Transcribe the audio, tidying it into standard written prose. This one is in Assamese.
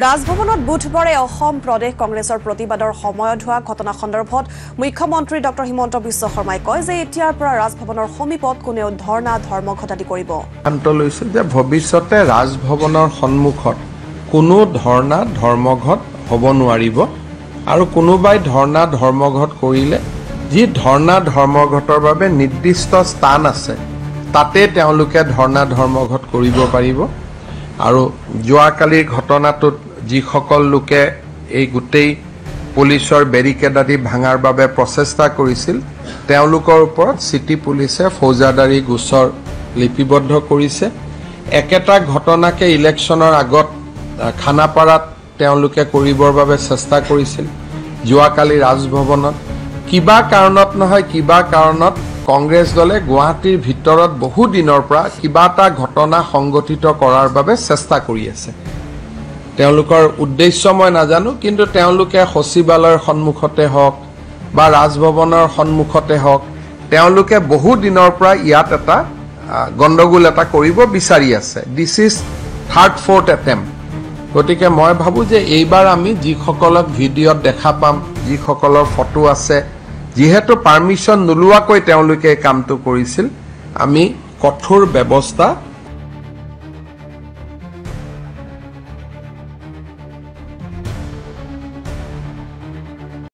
ৰাজভৱনত বুধবাৰে অসম প্ৰদেশ কংগ্ৰেছৰ প্ৰতিবাদৰ সময়ত হোৱা ঘটনা সন্দৰ্ভত মুখ্যমন্ত্ৰী ডক্টৰ হিমন্ত বিশ্ব শৰ্মাই কয় যে এতিয়াৰ পৰা ৰাজভৱনৰ সমীপত কোনেও ধৰ্ণা ধৰ্মঘট আদি কৰিব। সিদ্ধান্ত লৈছে যে ভৱিষ্যতে ৰাজভৱনৰ সন্মুখত কোনো ধৰ্ণা ধৰ্মঘট হ'ব নোৱাৰিব আৰু কোনোবাই ধৰ্ণা ধৰ্মঘট কৰিলে যি ধৰ্ণা ধৰ্মঘটৰ বাবে নিৰ্দিষ্ট স্থান আছে তাতে তেওঁলোকে ধৰ্ণা ধৰ্মঘট কৰিব পাৰিব। আৰু যোৱাকালিৰ ঘটনাটোত যিসকল লোকে এই গোটেই পুলিচৰ বেৰিকেড আদি ভাঙাৰ বাবে প্ৰচেষ্টা কৰিছিল তেওঁলোকৰ ওপৰত চিটি পুলিচে ফৌজদাৰী গোচৰ লিপিবদ্ধ কৰিছে। একেটা ঘটনাকে ইলেকশ্যনৰ আগত খানাপাৰাত তেওঁলোকে কৰিবৰ বাবে চেষ্টা কৰিছিল। যোৱাকালি ৰাজভৱনত কিবা কাৰণত নহয় কিবা কাৰণত কংগ্ৰেছ দলে গুৱাহাটীৰ ভিতৰত বহু দিনৰ পৰা কিবা এটা ঘটনা সংগঠিত কৰাৰ বাবে চেষ্টা কৰি আছে। তেওঁলোকৰ উদ্দেশ্য মই নাজানো, কিন্তু তেওঁলোকে সচিবালয়ৰ সন্মুখতে হওক বা ৰাজভৱনৰ সন্মুখতে হওক তেওঁলোকে বহু দিনৰ পৰা ইয়াত এটা গণ্ডগোল এটা কৰিব বিচাৰি আছে। This is third fourth attempt. গতিকে মই ভাবোঁ যে এইবাৰ আমি যিসকলক ভিডিঅ'ত দেখা পাম, যিসকলৰ ফটো আছে, যিহেতু পাৰ্মিশ্যন নোলোৱাকৈ তেওঁলোকে কামটো কৰিছিল, আমি কঠোৰ ব্যৱস্থা